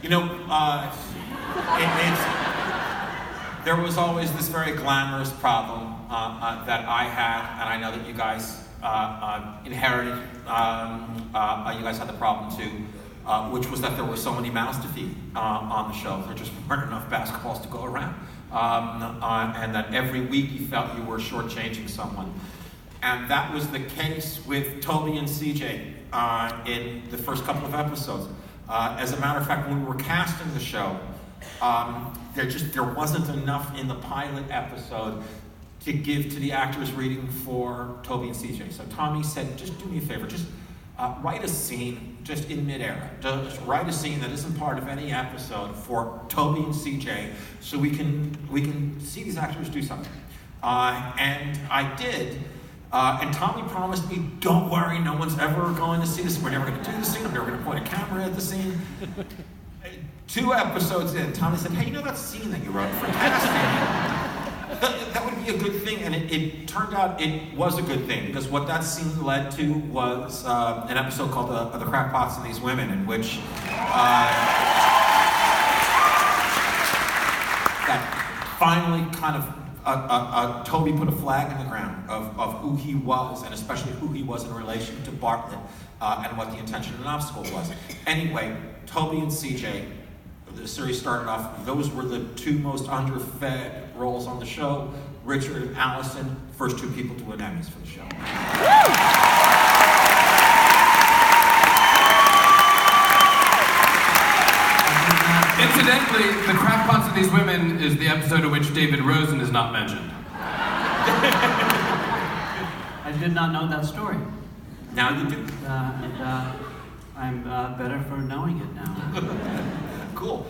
You know, there was always this very glamorous problem that I had, and I know that you guys inherited. You guys had the problem too, which was that there were so many mouths to feed on the show. There just weren't enough basketballs to go around, and that every week you felt you were shortchanging someone. And that was the case with Toby and CJ in the first couple of episodes. As a matter of fact, when we were casting the show, there wasn't enough in the pilot episode to give to the actors reading for Toby and CJ. So Tommy said, just do me a favor, just write a scene just in midair. Just write a scene that isn't part of any episode for Toby and CJ, so we can see these actors do something. And I did. And Tommy promised me, don't worry, no one's ever going to see this. We're never going to do the scene. I'm never going to point a camera at the scene. 2 episodes in, Tommy said, hey, you know that scene that you wrote for casting? That would be a good thing. And it turned out it was a good thing, because what that scene led to was an episode called The Crackpots and These Women, in which that finally kind of Toby put a flag in the ground of who he was, and especially who he was in relation to Bartlett, and what the intention and obstacle was. Anyway, Toby and CJ, the series started off, those were the 2 most underfed roles on the show. Richard and Allison, first 2 people to win Emmys for the show. Incidentally, The Crackpots of These Women is the episode in which David Rosen is not mentioned. I did not know that story. Now you do. I'm better for knowing it now. Cool.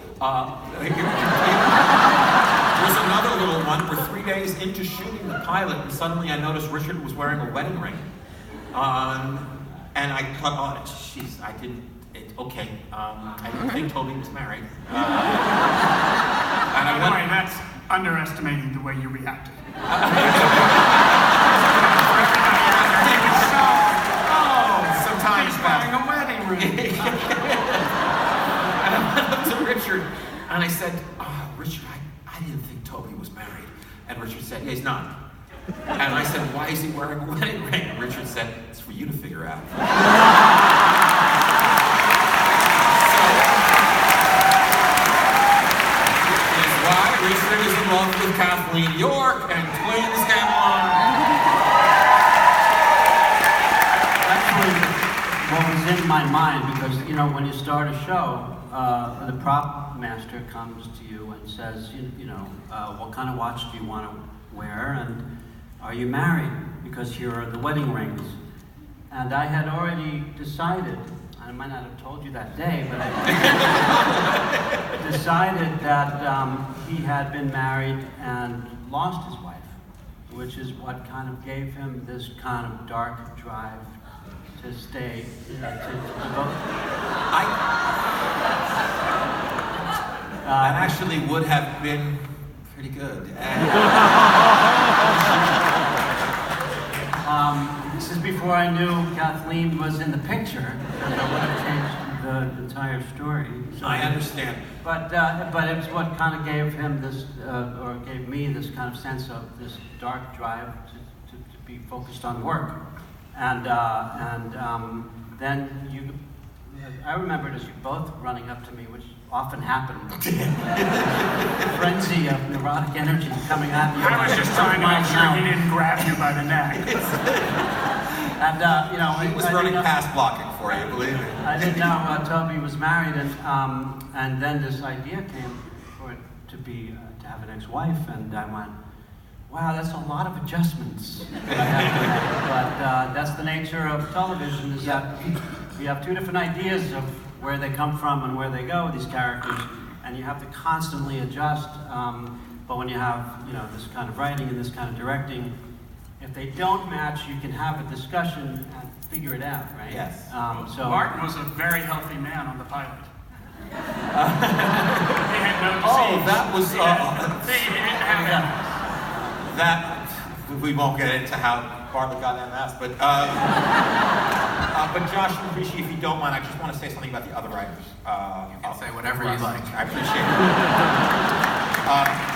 There's another little one. We're 3 days into shooting the pilot, and suddenly I noticed Richard was wearing a wedding ring. And I thought, oh, jeez, I didn't. Okay, I didn't think Toby was married. And By the way, that's underestimating the way you reacted. Sometimes he's wearing a wedding ring. And I went up to Richard, and I said, Richard, I didn't think Toby was married. And Richard said, yeah, he's not. And I said, why is he wearing a wedding ring? And Richard said, it's for you to figure out. Richard is in love with Kathleen York, and twins came along. Actually, what was in my mind, because, you know, when you start a show, the prop master comes to you and says, what kind of watch do you want to wear, and are you married? Because here are the wedding rings. And I had already decided, I might not have told you that day, but I decided that he had been married and lost his wife, which is what kind of gave him this kind of dark drive to stay, to devote. That actually would have been pretty good. This is before I knew Kathleen was in the picture, because I would have changed the entire story. So, I understand. But it was what kind of gave him this, or gave me this kind of sense of this dark drive to be focused on work. And then I remembered as you both running up to me, which often happened. Frenzy of neurotic energy coming at you. I was just trying to make sure he didn't grab you by the neck. And he was running past blocking for you, believe me. I didn't know Toby was married, and then this idea came for it to have an ex-wife, and I went, wow, that's a lot of adjustments that I have to make. But that's the nature of television, is that we have 2 different ideas of where they come from and where they go, these characters, and you have to constantly adjust. But when you have, this kind of writing and this kind of directing, if they don't match, you can have a discussion and figure it out, right? Yes. So Martin was a very healthy man on the pilot. He had no disease. That was. He didn't have that we won't get into how Bartlett got MS, but But Josh and Rishi, if you don't mind, I just want to say something about the other writers. You can say whatever you like. I appreciate it.